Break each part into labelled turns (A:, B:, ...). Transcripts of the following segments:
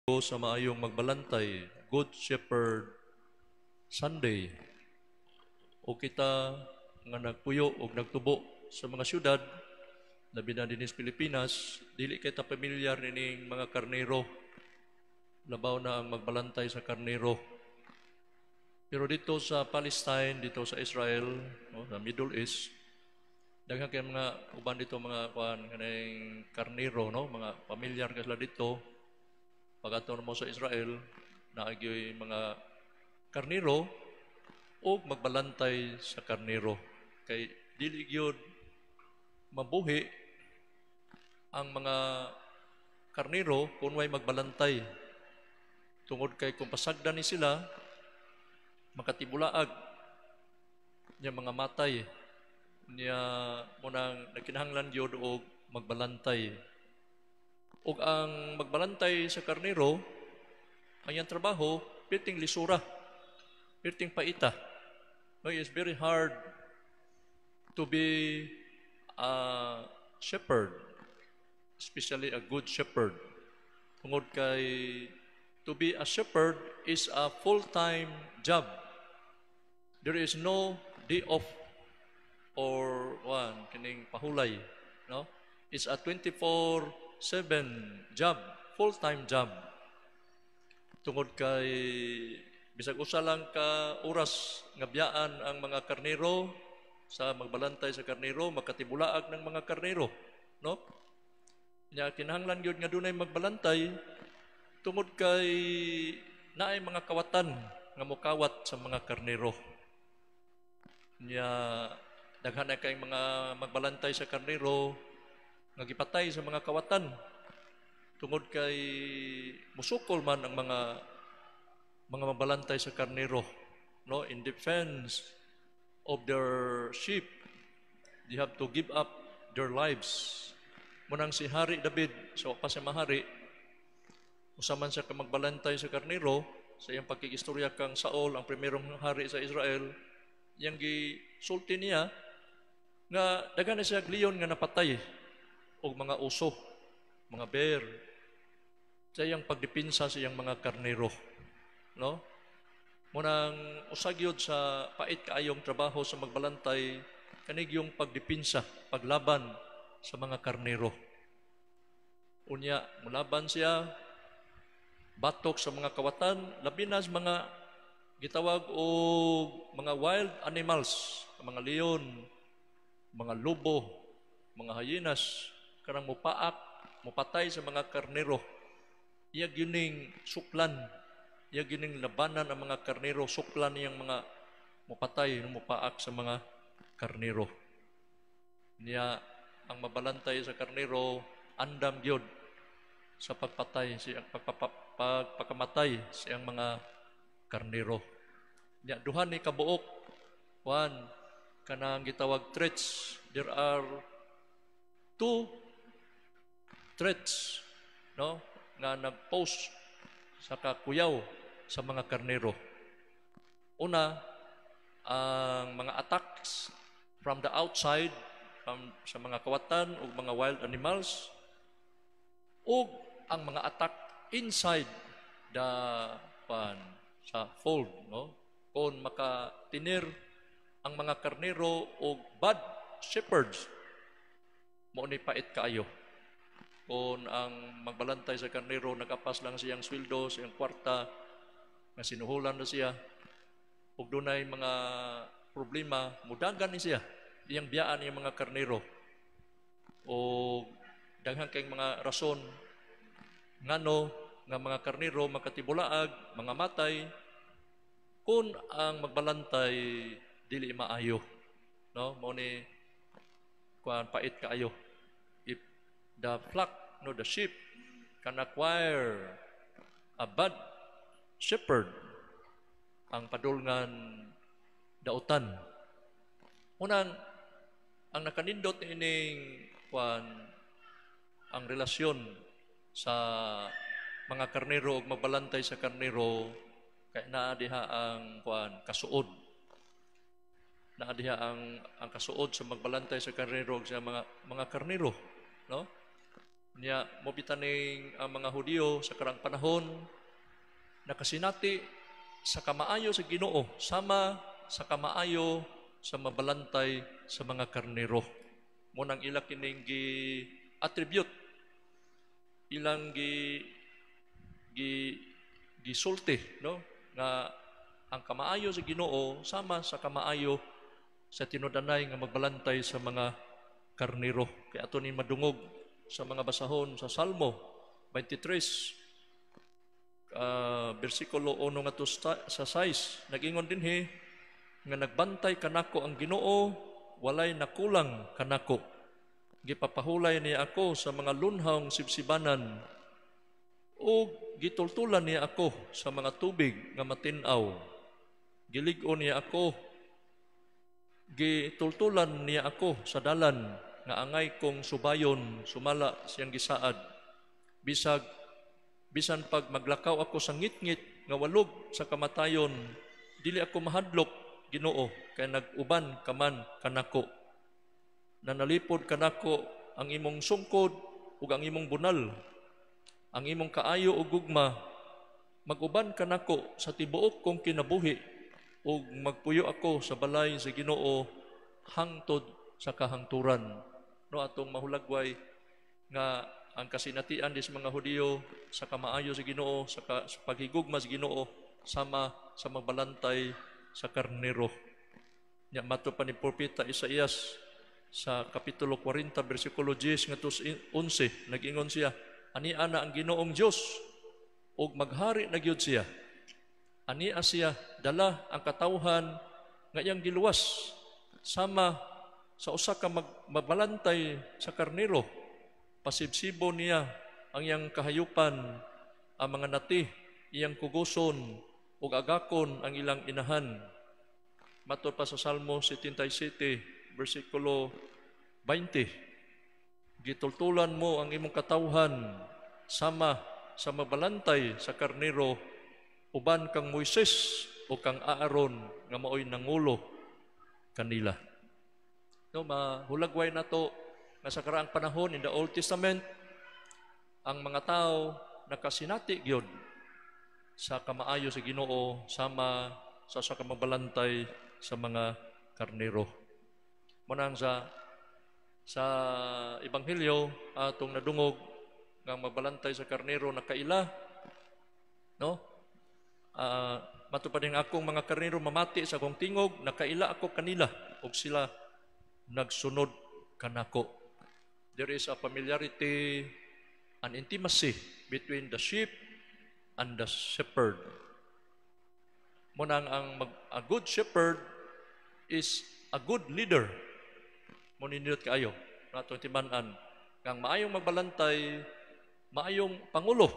A: sa maayong magbalantay, Good Shepherd Sunday. O kita nga nagpuyo o nagtubo sa mga syudad, labi na din sa Pilipinas, dili kita pamilyar nining mga karnero. Labaw na ang magbalantay sa karnero. Pero dito sa Palestine, dito sa Israel, sa Middle East, daghang kay mga uban dito mga kanang karnero, no? Mga pamilyar ka sila dito. Pag-ato mo sa Israel, naagyoy mga karnero o magbalantay sa karnero. Kay dili gyud mabuhi ang mga karnero kung way magbalantay. Tungod kay kung pasagdan ni sila, makatibulaag niya mga matay niya munang nagkinahanglan gyud og magbalantay. Ug ang magbalantay sa karnero, ang iyang trabaho, pirting lisura, pirting paita. No, it's very hard to be a shepherd, especially a good shepherd. Tungod kay to be a shepherd is a full-time job. There is no day off or kining pahulay, no? It's a 24/7 job, full-time job. Tungod kay bisag usa lang ka oras nga biyaan ang mga karnero sa magbalantay sa karnero, makatibulaag ng mga karnero, no? Nya kinahanglan gyud nga dunay magbalantay tungod kay naay mga kawatan nga mokawat sa mga karnero. Nya daghan na kay mga magbalantay sa karnero nga gipatay sa mga kawatan tungod kay musukol man ang mga magbalantay sa karnero, no, in defense of their sheep. They have to give up their lives. Munang si Hari David, so pa si mahari, usaman siya ka magbalantay sa karnero, sa iyang pagkikistorya kang Saul, ang primerong hari sa Israel, yang gisulti niya, nga daghan na siya leon nga napatay, o mga uso, mga bear, sa iyang pagdipinsa sa iyang mga karnero. No? Munang usagyod sa pait kaayong trabaho sa magbalantay, kanig yung pagdipinsa, paglaban sa mga karnero. Unya, mulaban siya, batok sa mga kawatan, labi na sa mga gitawag o mga wild animals, mga leon, mga lobo, mga hyenas, kanang mupaak, mupatay sa mga karnero. Iya gining suklan, iya gining labanan ang mga karnero, suklan niyang mga mupatay, mupaak sa mga karnero. Niya ang mabalantay sa karnero, andam gyud sa pagpatay, siyang pagpakamatay siyang mga karnero. Niya duha ni kabuok, kanang gitawag threats. There are two threats, no, nga nag-post sa kakuyaw sa mga karnero. Una, ang mga attacks from the outside, sa mga kawatan o mga wild animals, o ang mga attack inside the sa fold, no? Kung makatinir ang mga karnero o bad shepherds, mo ni pait kaayo. Kung ang magbalantay sa karnero, nakapas lang siyang sweldo, siyang kwarta, nga sinuhulan na siya, ug dunay mga problema, mudagan ni siya, iyang biyaan yung mga karnero. O daghang kayong mga rason, ngano, nga mga karnero, makatibulaag, mga matay, kung ang magbalantay, dili maayo. No? Mo ni, pait kaayo. The flock, no, the sheep can acquire a bad shepherd, ang padulngan dautan. Unang, ang nakanindot ining ang relasyon sa mga karnero o magbalantay sa karnero, kay naa diha ang kasuod. Naa diha ang kasuod sa magbalantay sa karnero sa mga karnero, no? Niya mobitaning ang mga Hudiyo sa karang panahon nakasinati sa kamaayo sa Ginoo sama sa kamaayo sa mabalantay sa mga karnero. Munang ila kining gi attribute ilang gi gisulti no nga ang kamaayo sa Ginoo sama sa kamaayo sa tinudanay nga magbalantay sa mga karnero. Kaya ato ni madungog sa mga basahon sa Salmo 23 versikulo 1 ngadto sa 6 nagingon dinhi nga nagbantay kanako ang Ginoo walay nakulang kanako. Gipapahulay niya ako sa mga lunhang sibsibanan o gitultulan niya ako sa mga tubig nga matinaw. Gilig-on niya ako, gitultulan niya ako sa dalan nga angay kong subayon, sumala siyang gisaad. Bisan pag maglakaw ako sa ngit-ngit nga walog sa kamatayon, dili ako mahadlok, Ginoo, kay nag-uban ka man kanako. Nanalipod kanako ang imong sungkod ug ang imong bunal, ang imong kaayo ug gugma, mag-uban kanako sa tibuok kong kinabuhi ug magpuyo ako sa balay sa Ginoo hangtod sa kahangturan. No atong mahulagway nga ang kasinatian dis mga Hudiyo sa kamaayo sa Ginoo sa paghigugma sa Ginoo sama sa magbalantay sa karnero. Nya mato pa ni propeta Isaías sa kapitulo 40 bersikulo 10 ngadto 11 nag-ingon siya, ania na ang Ginoong Dios ug maghari na gyud siya. Ania siya dala ang katawhan nga iyang giluwas sama sa usa ka magbalantay sa karnero. Pasibsibo niya ang iyang kahayupan, ang mga nati iyang kuguson ug agakon ang ilang inahan. Matod pa sa Salmo 77 bersikulo 20, gitultulan mo ang imong katawhan sama sa mabalantay sa karnero uban kang Moises o kang Aaron nga maoy nangulo kanila. No, mahulagway nato nga sa karaang panahon in the Old Testament ang mga tao nakasinati gyud sa kamaayo sa Ginoo sama sa kamabalantay sa mga karnero. Munang sa ebanghelyo atong nadungog nga mabalantay sa karnero nakaila no matupad ang akong mga karnero mamati sa akong tingog nakaila ako kanila ug sila nagsunod kanako. There is a familiarity, an intimacy between the sheep and the shepherd. Munang a good shepherd is a good leader. Muninindot kaayo natong timan-an kang maayong magbalantay, maayong pangulo.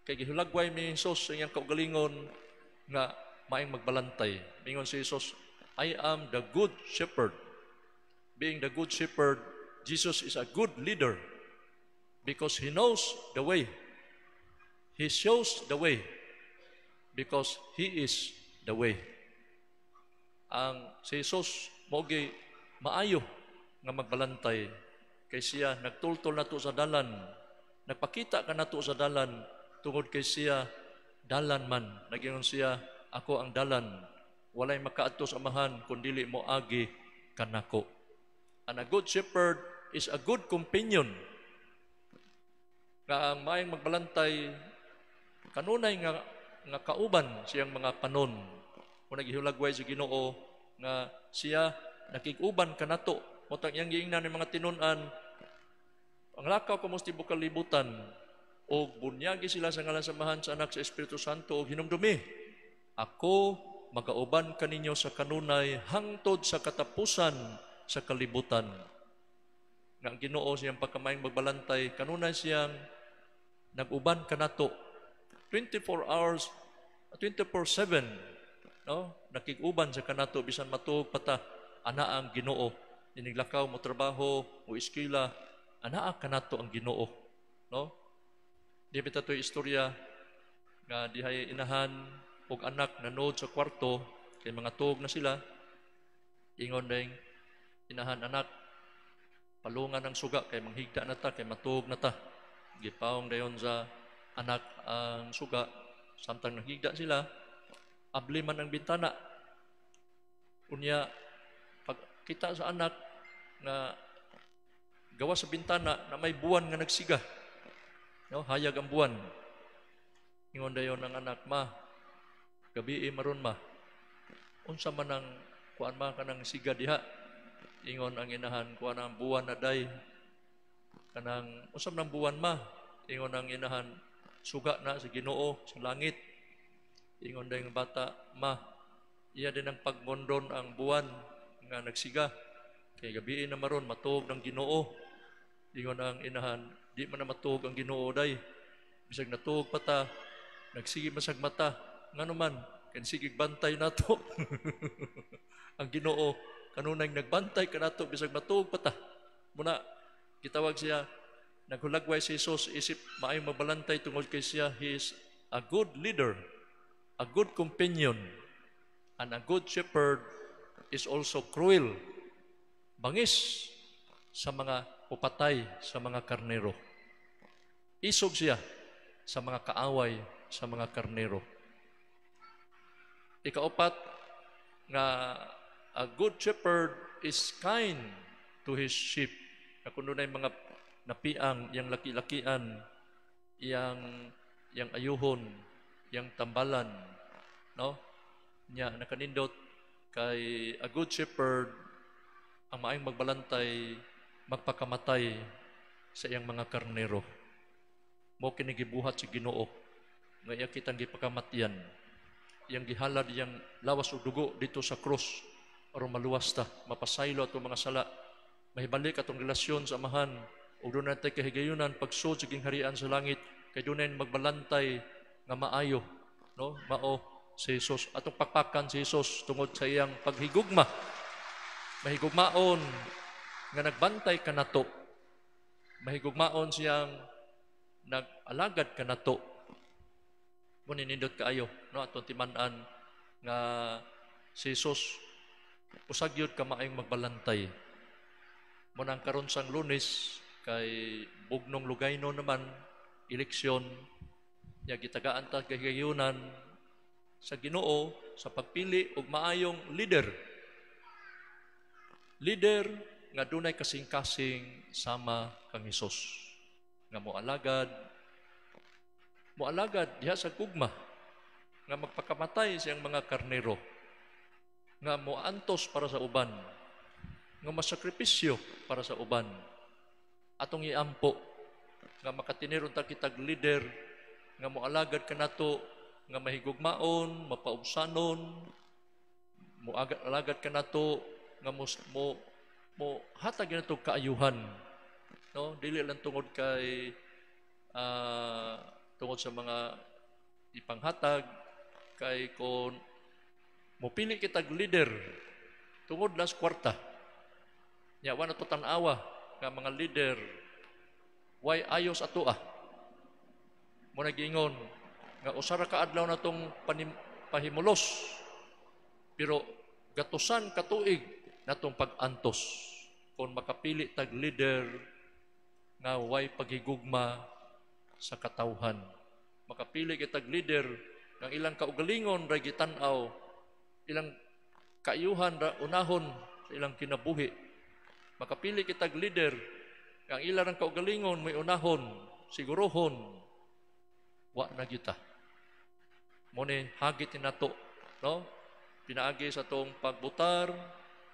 A: Kay gihulagway ni Jesus sa iyang kaugalingon nga maayong magbalantay. Mingon si Jesus, I am the good shepherd. Being the good shepherd, Jesus is a good leader because He knows the way. He shows the way because He is the way. Ang si Jesus mogi maayo nga magbalantay kay siya nagtultol nato sa dalan, nagpakita ka nato sa dalan tungod kay siya dalan man. Nagingon siya, ako ang dalan, walay makaadto sa amahan kun dili mo agi kanako. And a good shepherd is a good companion. Nga ang maayong magbalantay kanunay nga kauban siyang mga panon. Kung naghihulagway sa Ginoo nga siya nakig-uban kanato. Motang iyang giingnan ng mga tinun-an, ang lakaw kamo sa tibuok kalibutan o bunyagi sila sa ngalan samahan sa Anak sa Espiritu Santo o hinumdumi. Ako magauban kaninyo sa kanunay hangtod sa katapusan sa kalibutan. Nga ang Ginoo siyang pagkamayang magbalantay, kanunay siyang nag-uban kanato 24 hours, 24/7, no? Nakig-uban sa kanato bisan matuog pata ana ang Ginoo. Iniglakaw mo trabaho o eskwela, ana kanato ang Ginoo, no? Di bita to'y istorya nga dihay inahan og anak nanood sa kwarto kay mga tuog na sila. Ingon ding inahan, anak, palungan ng suga kay manghigda na ta, kay matug na ta. Gipawong dayon sa anak ang suga, samtang naghigda sila, abli man ang bintana. Unya, pag kita sa anak nga gawa sa bintana na may buwan nga nagsiga, no? Hayag ang buwan. Ingon dayon ang anak, ma, gabi maron ma, unsa man ang kuan ma kanang siga diha. Ingon ang inahan, kuan ang buwan na day, kanang unsa man ang buwan ma. Ingon ang inahan, suga na sa Ginoo sa langit. Ingon dayon ang bata, ma, iya din ang pagmondon ang buwan nga nagsiga, kay gabi na maron matuog ng Ginoo. Ingon ang inahan, di man na matuog ang Ginoo day, bisag natuog pa ta, nagsige masag mata, ngano man, kan sige bantay nato. Ang Ginoo kanunay nagbantay kanato bisag matuog pa ta. Muna gitawag siya, naghulagway si Jesus, isip maayong mabalantay tungod kay siya. He is a good leader, a good companion, and a good shepherd is also cruel, bangis sa mga upatay, sa mga karnero. Isog siya sa mga kaaway, sa mga karnero. Ikaapat, nga a good shepherd is kind to his sheep. Na kung doon ay mga napiang, yang laki-lakian, yang ayuhon, yang tambalan, no? Nya nakanindot kay a good shepherd ang maayong magbalantay, magpakamatay sa iyang mga karnero. Mo kini gibuhat si Ginoo nga iya kitang gipakamatyan. Yang gihalad yang lawas ug dugo dito sa krus aron maluwas ta, mapasaylo atong mga sala, mahibalik atong relasyon sa amahan, ug dunay tay kahigayunan pagsud sa gingharian sa langit, kay dunay magbalantay nga maayo, no? Mao si Jesus, atong pakpakan si Jesus tungod sa iyang paghigugma. Mahigugmaon nga nagbantay kanato, mahigugmaon siyang nag-alagad kanato. Muna nindot kaayo, no? Atong timan-an nga si Jesus usag yun ka maayong magbalantay. Muna ang karon sang Lunes kay bugnong lugayno naman eleksyon, nya gitagaan ta kahigayunan sa Ginoo sa pagpili og maayong leader. Leader nga dunay kasing-kasing sama kang Hesus, nga moalagad diha sa gugma, nga magpakamatay siyang mga karnero, nga moantos para sa uban, nga masakripisyo para sa uban, atong iampo, nga makatiniron ta kitag leader, nga moalagad kanato, nga mahigugmaon, mapaubsanon, moalagad kanato, nga mo hatag na itong kaayuhan, no? Dili lang tungod kay tungod sa mga ipanghatag, kay kung mupili kitag leader tungod las kwarta, nya wala to tan-awa nga mga leader way ayos ato mo nagingon nga usara ka adlaw na tong pahimulos, pero gatusan katuig natong pag-antos kung makapili tag leader nga way paghigugma sa katawhan. Makapili kitag leader nga ilang kaugalingon ra gitan-aw, ilang kaayuhan ra unahon sa ilang kinabuhi. Makapili kitag leader nga ilang kaugalingon may unahon, sigurohon, wa na kita. Mone hagit nato, no? Pinaagi sa tong pagbutar,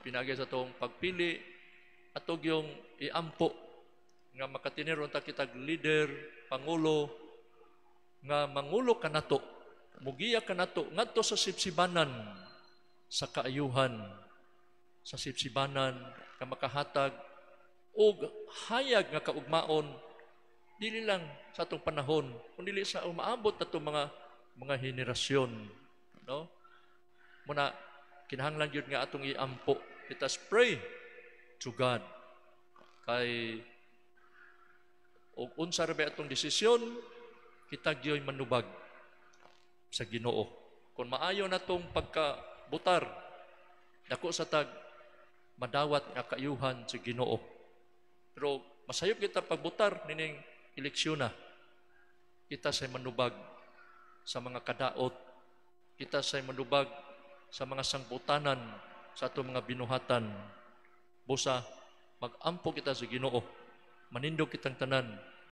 A: pinaagi sa tong pagpili, atog yung iampo nga makatiniron ta kitag leader, pangulo, nga mangulo kanato, mugiya kanato ngadto sa sipsibanan, sa kaayuhan, sa sipsibanan nga makahatag og hayag nga kaugmaon dili lang sa atong panahon kundi sa umaabot natong mga henerasyon, no? Muna kinahanglan gyud nga atong iampo. Let us pray to God kay og unsa ra ba atong desisyon kita gyoy manubag sa Ginoo. Kung maayo natong pagkabutar, dako sa tag madawat nga kaayuhan sa Ginoo. Pero masayop kita pagbutar nining eleksyon na. Kita say manubag sa mga kadaot. Kita say manubag sa mga sangputanan sa atong mga binuhatan. Busa, mag-ampo kita sa Ginoo. Manindog kitang tanan